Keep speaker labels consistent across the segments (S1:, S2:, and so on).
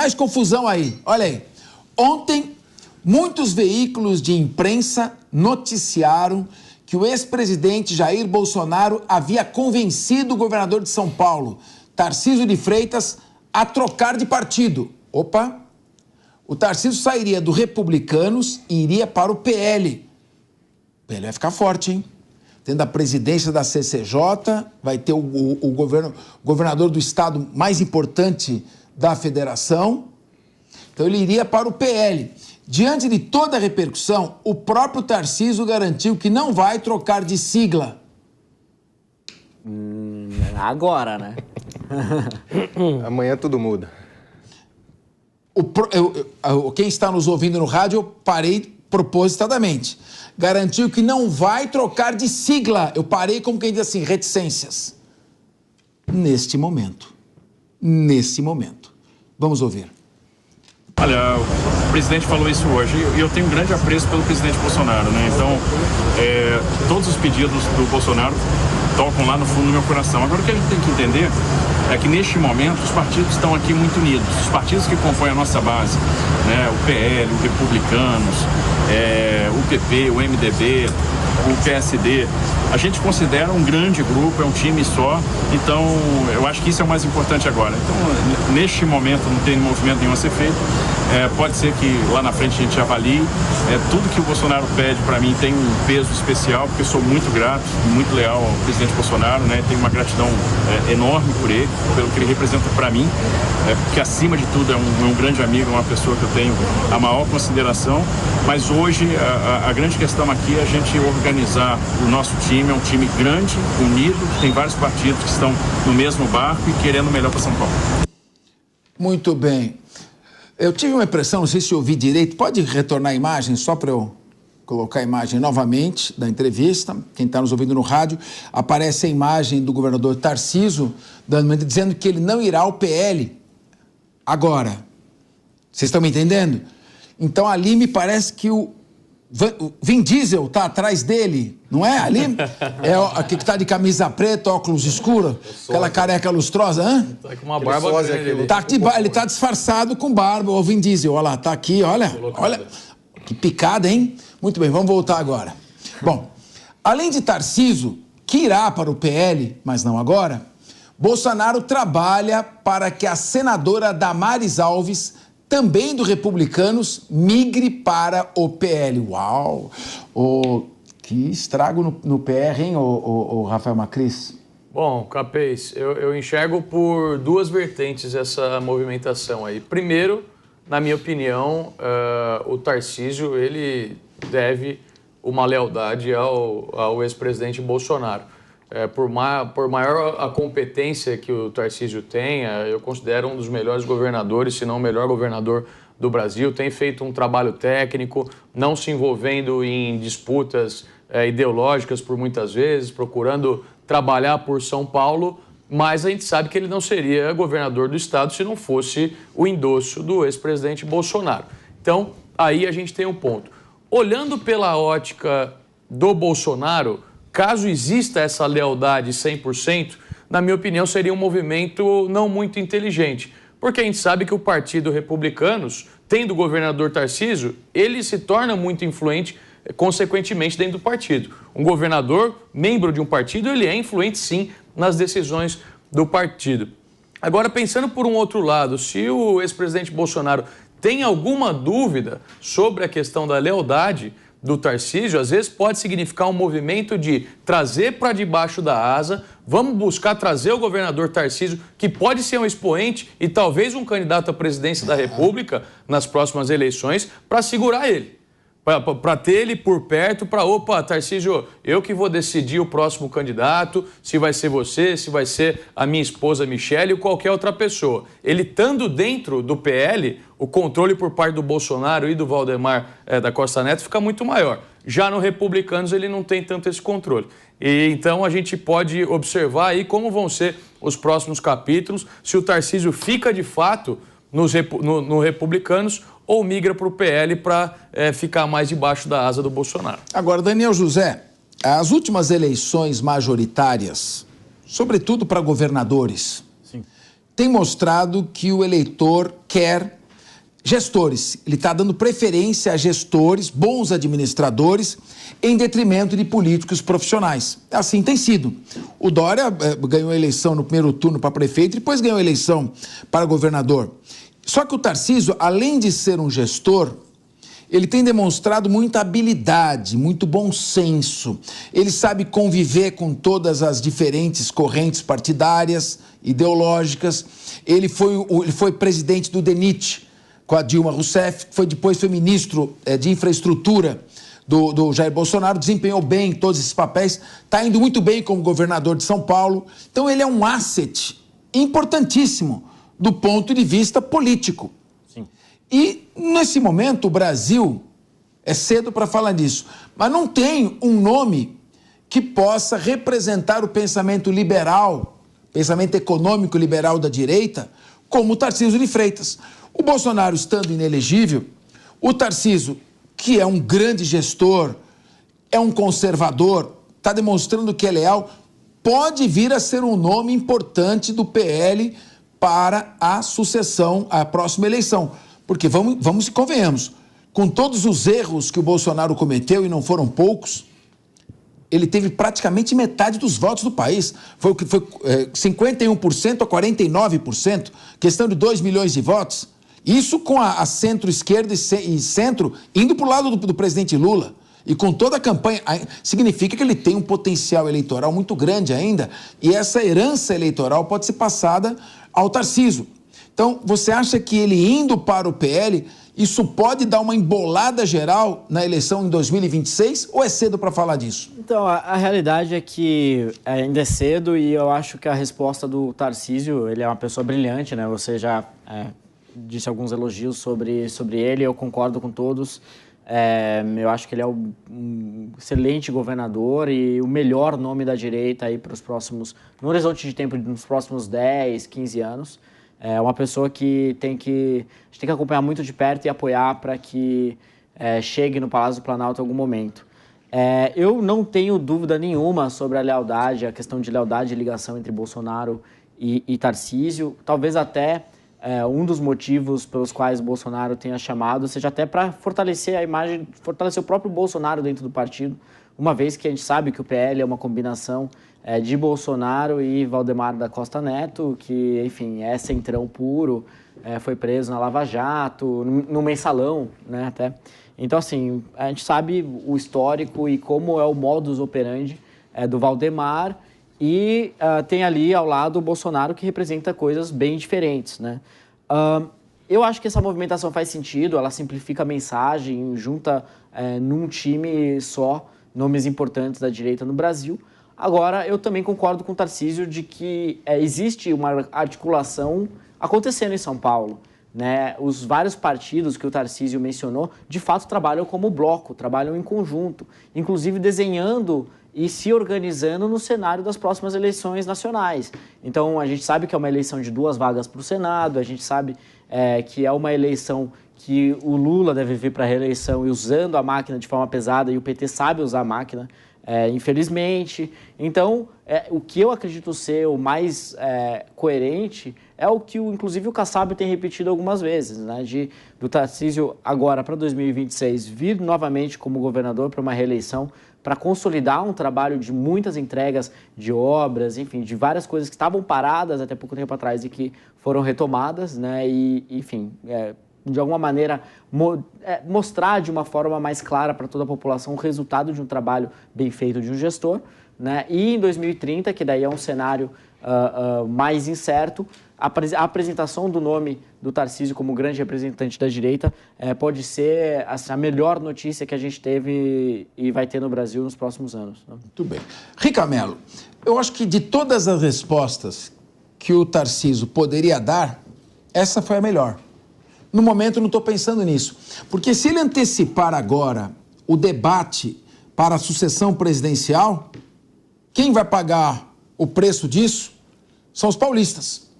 S1: mais confusão aí. Olha aí. Ontem, muitos veículos de imprensa noticiaram que o ex-presidente Jair Bolsonaro havia convencido o governador de São Paulo, Tarcísio de Freitas, a trocar de partido. Opa! O Tarcísio sairia do Republicanos e iria para o PL. O PL vai ficar forte, hein? Tendo a presidência da CCJ, vai ter o governador do estado mais importante da federação. Então ele iria para o PL. Diante de toda a repercussão, o próprio Tarcísio garantiu que não vai trocar de sigla.
S2: Agora, né?
S3: Amanhã tudo muda.
S1: Quem está nos ouvindo no rádio, eu parei propositadamente. Garantiu que não vai trocar de sigla. Eu parei, como quem diz assim, reticências. Neste momento. Vamos ouvir.
S4: Olha, o presidente falou isso hoje e eu tenho um grande apreço pelo presidente Bolsonaro, né? Então, todos os pedidos do Bolsonaro tocam lá no fundo do meu coração. Agora, o que a gente tem que entender é que, neste momento, os partidos estão aqui muito unidos. Os partidos que compõem a nossa base, né? O PL, o Republicanos, o PP, o MDB, o PSD, a gente considera um grande grupo, é um time só, então eu acho que isso é o mais importante agora. Então, neste momento não tem movimento nenhum a ser feito, pode ser que lá na frente a gente avalie, tudo que o Bolsonaro pede para mim tem um peso especial, porque eu sou muito grato, muito leal ao presidente Bolsonaro, né? Tenho uma gratidão enorme por ele, pelo que ele representa para mim, porque acima de tudo é um grande amigo, uma pessoa que eu tenho a maior consideração, mas hoje a grande questão aqui é a gente organizar o nosso time. É um time grande, unido, tem vários partidos que estão no mesmo barco e querendo o melhor para São Paulo.
S1: Muito bem. Eu tive uma impressão, não sei se eu ouvi direito, pode retornar a imagem só para eu colocar a imagem novamente da entrevista. Quem está nos ouvindo no rádio, aparece a imagem do governador Tarcísio, dizendo que ele não irá ao PL agora. Vocês estão me entendendo? Então ali me parece que o Vin Diesel tá atrás dele, não é? Ali é aquele que tá de camisa preta, óculos escuros, aquela careca lustrosa, hã?
S2: Tá com uma barba grande.
S1: Ele tá disfarçado com barba, o Vin Diesel, olha lá, tá aqui, olha. Que picada, hein? Muito bem, vamos voltar agora. Bom, além de Tarcísio, que irá para o PL, mas não agora, Bolsonaro trabalha para que a senadora Damares Alves, também do Republicanos, migre para o PL. Uau! Que estrago no PR, hein, o Rafael Macris?
S5: Bom, Capês, eu enxergo por duas vertentes essa movimentação aí. Primeiro, na minha opinião, o Tarcísio, ele deve uma lealdade ao ex-presidente Bolsonaro. Por maior a competência que o Tarcísio tenha, eu considero um dos melhores governadores, se não o melhor governador do Brasil. Tem feito um trabalho técnico, não se envolvendo em disputas ideológicas por muitas vezes, procurando trabalhar por São Paulo, mas a gente sabe que ele não seria governador do estado se não fosse o endosso do ex-presidente Bolsonaro. Então, aí a gente tem um ponto. Olhando pela ótica do Bolsonaro, caso exista essa lealdade 100%, na minha opinião, seria um movimento não muito inteligente. Porque a gente sabe que o Partido Republicanos, tendo o governador Tarcísio, ele se torna muito influente, consequentemente, dentro do partido. Um governador, membro de um partido, ele é influente, sim, nas decisões do partido. Agora, pensando por um outro lado, se o ex-presidente Bolsonaro tem alguma dúvida sobre a questão da lealdade do Tarcísio, às vezes pode significar um movimento de trazer para debaixo da asa, vamos buscar trazer o governador Tarcísio, que pode ser um expoente e talvez um candidato à presidência da República nas próximas eleições, para segurar ele, para ter ele por perto, opa, Tarcísio, eu que vou decidir o próximo candidato, se vai ser você, se vai ser a minha esposa Michele ou qualquer outra pessoa. Ele estando dentro do PL, o controle por parte do Bolsonaro e do Valdemar da Costa Neto fica muito maior. Já no Republicanos ele não tem tanto esse controle. E então a gente pode observar aí como vão ser os próximos capítulos, se o Tarcísio fica de fato no Republicanos ou migra para o PL para ficar mais debaixo da asa do Bolsonaro.
S1: Agora, Daniel José, as últimas eleições majoritárias, sobretudo para governadores, têm mostrado que o eleitor quer gestores. Ele está dando preferência a gestores, bons administradores, em detrimento de políticos profissionais. Assim tem sido. O Dória ganhou a eleição no primeiro turno para prefeito e depois ganhou a eleição para governador. Só que o Tarcísio, além de ser um gestor, ele tem demonstrado muita habilidade, muito bom senso. Ele sabe conviver com todas as diferentes correntes partidárias, ideológicas. Ele foi presidente do DENIT com a Dilma Rousseff, depois foi ministro de infraestrutura do Jair Bolsonaro, desempenhou bem todos esses papéis, está indo muito bem como governador de São Paulo. Então ele é um asset importantíssimo do ponto de vista político. Sim. E, nesse momento, o Brasil, é cedo para falar disso, mas não tem um nome que possa representar o pensamento liberal, pensamento econômico liberal da direita, como o Tarcísio de Freitas. O Bolsonaro estando inelegível, o Tarcísio, que é um grande gestor, é um conservador, está demonstrando que é leal, pode vir a ser um nome importante do PL para a sucessão, a próxima eleição. Porque vamos e convenhamos, com todos os erros que o Bolsonaro cometeu, e não foram poucos, ele teve praticamente metade dos votos do país. Foi 51% a 49%, questão de 2 milhões de votos. Isso com a centro-esquerda e centro indo para o lado do presidente Lula. E com toda a campanha, significa que ele tem um potencial eleitoral muito grande ainda, e essa herança eleitoral pode ser passada ao Tarcísio. Então, você acha que ele indo para o PL, isso pode dar uma embolada geral na eleição em 2026, ou é cedo para falar disso?
S2: Então, a realidade é que ainda é cedo, e eu acho que a resposta do Tarcísio, ele é uma pessoa brilhante, né? Você já disse alguns elogios sobre ele, eu concordo com todos. Eu acho que ele é um excelente governador e o melhor nome da direita aí para os próximos, no horizonte de tempo, nos próximos 10, 15 anos. É uma pessoa que a gente tem que acompanhar muito de perto e apoiar para que chegue no Palácio do Planalto em algum momento. Eu não tenho dúvida nenhuma sobre a lealdade, a questão de lealdade e ligação entre Bolsonaro e Tarcísio. Talvez até um dos motivos pelos quais Bolsonaro tenha chamado seja até para fortalecer a imagem, fortalecer o próprio Bolsonaro dentro do partido, uma vez que a gente sabe que o PL é uma combinação de Bolsonaro e Valdemar da Costa Neto, que, enfim, é centrão puro, foi preso na Lava Jato, no mensalão, né, até. Então, assim, a gente sabe o histórico e como é o modus operandi do Valdemar, e tem ali ao lado o Bolsonaro, que representa coisas bem diferentes, né? Eu acho que essa movimentação faz sentido, ela simplifica a mensagem, junta num time só nomes importantes da direita no Brasil. Agora, eu também concordo com o Tarcísio de que existe uma articulação acontecendo em São Paulo, né? Os vários partidos que o Tarcísio mencionou, de fato, trabalham como bloco, trabalham em conjunto, inclusive desenhando e se organizando no cenário das próximas eleições nacionais. Então, a gente sabe que é uma eleição de 2 vagas para o Senado, a gente sabe que é uma eleição que o Lula deve vir para a reeleição e usando a máquina de forma pesada, e o PT sabe usar a máquina, infelizmente. Então, o que eu acredito ser o mais coerente é o que, inclusive, o Kassab tem repetido algumas vezes, né? Do Tarcísio, agora para 2026, vir novamente como governador para uma reeleição, para consolidar um trabalho de muitas entregas de obras, enfim, de várias coisas que estavam paradas até pouco tempo atrás e que foram retomadas, né? E, enfim, de alguma maneira, mostrar de uma forma mais clara para toda a população o resultado de um trabalho bem feito de um gestor, né? E em 2030, que daí é um cenário mais incerto, a apresentação do nome do Tarcísio como grande representante da direita pode ser a melhor notícia que a gente teve e vai ter no Brasil nos próximos anos, né?
S1: Muito bem. Rica Mello, eu acho que de todas as respostas que o Tarcísio poderia dar, essa foi a melhor. No momento, eu não estou pensando nisso. Porque se ele antecipar agora o debate para a sucessão presidencial, quem vai pagar o preço disso são os paulistas.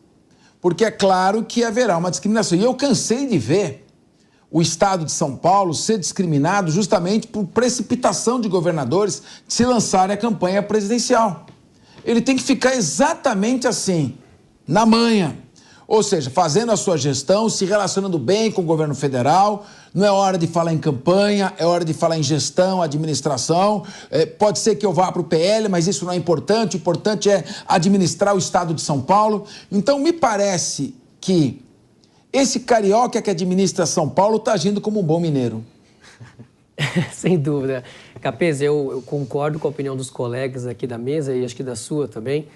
S1: Porque é claro que haverá uma discriminação. E eu cansei de ver o Estado de São Paulo ser discriminado justamente por precipitação de governadores de se lançarem a campanha presidencial. Ele tem que ficar exatamente assim, na manha. Ou seja, fazendo a sua gestão, se relacionando bem com o governo federal. Não é hora de falar em campanha, é hora de falar em gestão, administração. Pode ser que eu vá para o PL, mas isso não é importante. O importante é administrar o estado de São Paulo. Então, me parece que esse carioca que administra São Paulo está agindo como um bom mineiro.
S6: Sem dúvida. Capês, eu concordo com a opinião dos colegas aqui da mesa e acho que da sua também,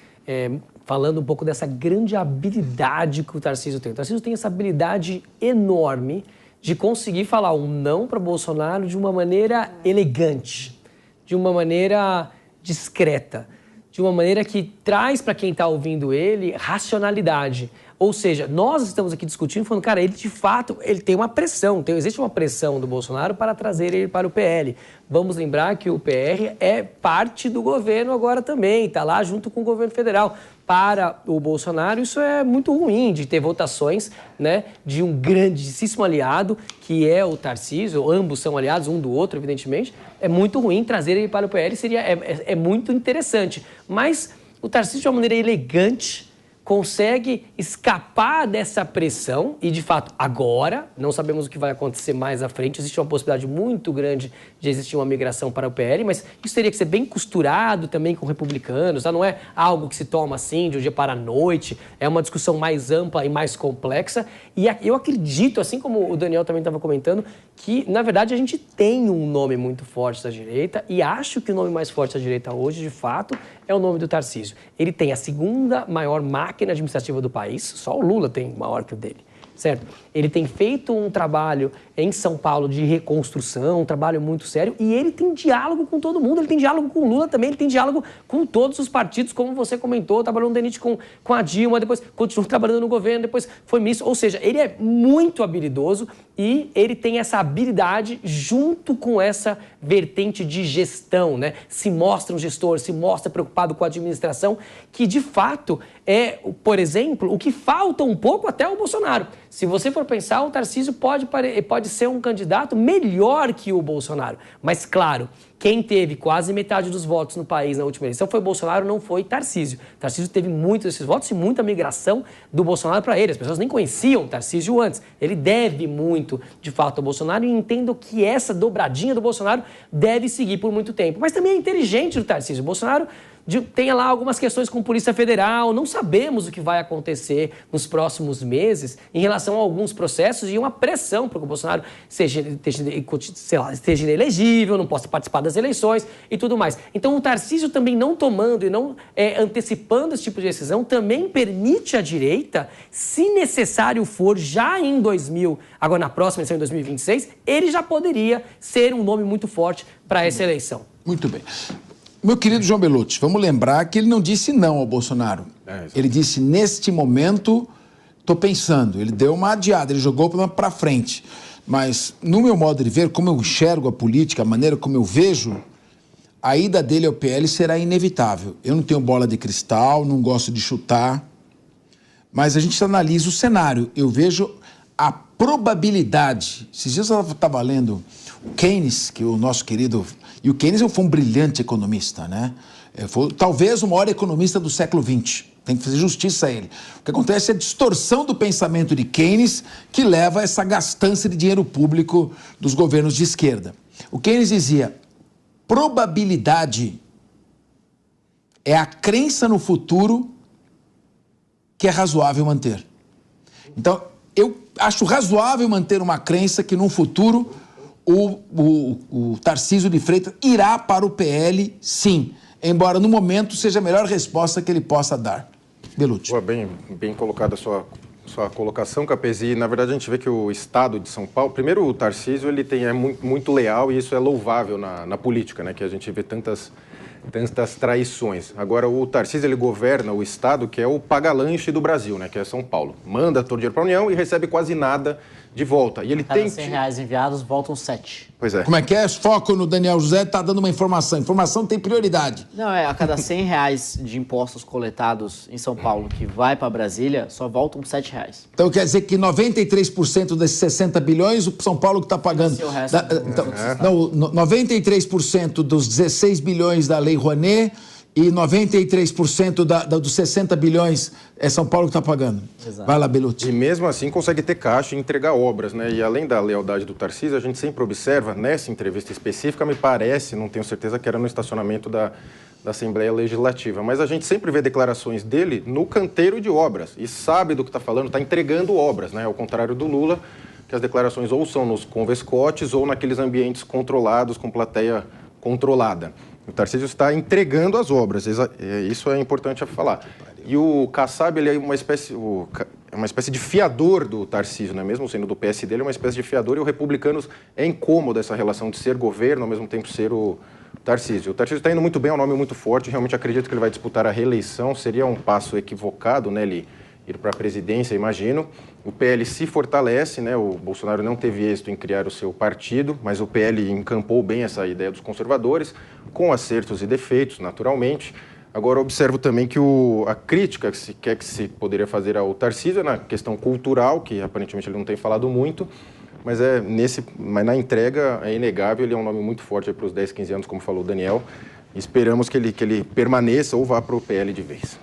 S6: falando um pouco dessa grande habilidade que o Tarcísio tem. O Tarcísio tem essa habilidade enorme de conseguir falar um não para Bolsonaro de uma maneira elegante, de uma maneira discreta, de uma maneira que traz para quem está ouvindo ele racionalidade. Ou seja, nós estamos aqui discutindo, falando, cara, ele de fato ele tem uma pressão, existe uma pressão do Bolsonaro para trazer ele para o PL. Vamos lembrar que o PR é parte do governo agora também, está lá junto com o governo federal. Para o Bolsonaro, isso é muito ruim, de ter votações, né, de um grandíssimo aliado, que é o Tarcísio, ambos são aliados um do outro, evidentemente. É muito ruim trazer ele para o PL, é muito interessante. Mas o Tarcísio, de uma maneira elegante, consegue escapar dessa pressão e, de fato, agora, não sabemos o que vai acontecer mais à frente, existe uma possibilidade muito grande de existir uma migração para o PL, mas isso teria que ser bem costurado também com republicanos, tá? Não é algo que se toma assim de um dia para a noite, é uma discussão mais ampla e mais complexa e eu acredito, assim como o Daniel também estava comentando, que, na verdade, a gente tem um nome muito forte da direita e acho que o nome mais forte da direita hoje, de fato, é o nome do Tarcísio. Ele tem a segunda maior máquina administrativa do país, só o Lula tem maior que o dele, certo? Ele tem feito um trabalho em São Paulo de reconstrução, um trabalho muito sério, e ele tem diálogo com todo mundo, ele tem diálogo com o Lula também, ele tem diálogo com todos os partidos, como você comentou, trabalhou no DENIT com a Dilma, depois continuou trabalhando no governo, depois foi ministro, ou seja, ele é muito habilidoso e ele tem essa habilidade junto com essa vertente de gestão, né? Se mostra um gestor, se mostra preocupado com a administração, que de fato é, por exemplo, o que falta um pouco até o Bolsonaro. Se você for pensar, o Tarcísio pode ser um candidato melhor que o Bolsonaro. Mas, claro, quem teve quase metade dos votos no país na última eleição foi Bolsonaro, não foi Tarcísio. Tarcísio teve muitos desses votos e muita migração do Bolsonaro para ele. As pessoas nem conheciam Tarcísio antes. Ele deve muito, de fato, ao Bolsonaro e entendo que essa dobradinha do Bolsonaro deve seguir por muito tempo. Mas também é inteligente do Tarcísio. O Bolsonaro tem lá algumas questões com a Polícia Federal, não sabemos o que vai acontecer nos próximos meses em relação a alguns processos e uma pressão para que o Bolsonaro esteja inelegível, não possa participar das eleições e tudo mais. Então o Tarcísio também não tomando e não antecipando esse tipo de decisão também permite à direita, se necessário for, já em agora na próxima eleição em 2026, ele já poderia ser um nome muito forte para essa eleição.
S1: Muito bem. Meu querido João Belucci, vamos lembrar que ele não disse não ao Bolsonaro. Ele disse, neste momento, estou pensando. Ele deu uma adiada, ele jogou para frente. Mas, no meu modo de ver, como eu enxergo a política, a maneira como eu vejo, a ida dele ao PL será inevitável. Eu não tenho bola de cristal, não gosto de chutar, mas a gente analisa o cenário. Eu vejo a probabilidade. Esses dias eu estava lendo o Keynes, que é o nosso querido... E o Keynes foi um brilhante economista, né? Foi talvez o maior economista do século XX. Tem que fazer justiça a ele. O que acontece é a distorção do pensamento de Keynes que leva a essa gastança de dinheiro público dos governos de esquerda. O Keynes dizia, probabilidade é a crença no futuro que é razoável manter. Então, eu acho razoável manter uma crença que num futuro o Tarcísio de Freitas irá para o PL, sim. Embora no momento seja a melhor resposta que ele possa dar. Belucci.
S3: Bem colocada a sua colocação, Capês. E, na verdade, a gente vê que o Estado de São Paulo... Primeiro, o Tarcísio é muito leal e isso é louvável na política, né? Que a gente vê tantas traições. Agora, o Tarcísio, ele governa o Estado que é o paga-lanche do Brasil, né? Que é São Paulo. Manda todo o dinheiro para a União e recebe quase nada de volta. E ele tem
S2: R$100 enviados, voltam 7.
S3: Pois é.
S1: Como é que é? Foco no Daniel José, tá dando uma informação. Informação tem prioridade.
S2: Não, a cada R$100 de impostos coletados em São Paulo que vai para Brasília, só voltam R$7.
S1: Então quer dizer que 93% desses 60 bilhões, o São Paulo que está pagando...
S2: O resto
S1: 93% dos 16 bilhões da Lei Rouanet e 93% dos 60 bilhões é São Paulo que está pagando.
S2: Exato.
S1: Vai lá, Belucci.
S3: E mesmo assim consegue ter caixa e entregar obras, né? E além da lealdade do Tarcísio, a gente sempre observa, nessa entrevista específica, me parece, não tenho certeza que era no estacionamento da Assembleia Legislativa, mas a gente sempre vê declarações dele no canteiro de obras e sabe do que está falando, está entregando obras, né? Ao contrário do Lula, que as declarações ou são nos convescotes ou naqueles ambientes controlados, com plateia controlada. O Tarcísio está entregando as obras, isso é importante a falar. E o Kassab, ele é uma espécie de fiador do Tarcísio, né? Mesmo sendo do PSD, ele é uma espécie de fiador, e os republicanos é incômodo essa relação de ser governo, ao mesmo tempo ser o Tarcísio. O Tarcísio está indo muito bem, é um nome muito forte, realmente acredito que ele vai disputar a reeleição, seria um passo equivocado, né? Ele ir para a presidência, imagino. O PL se fortalece, né? O Bolsonaro não teve êxito em criar o seu partido, mas o PL encampou bem essa ideia dos conservadores, com acertos e defeitos, naturalmente. Agora, observo também que a crítica que se poderia fazer ao Tarcísio é na questão cultural, que aparentemente ele não tem falado muito, mas na entrega é inegável, ele é um nome muito forte para os 10, 15 anos, como falou o Daniel. Esperamos que ele permaneça ou vá para o PL de vez.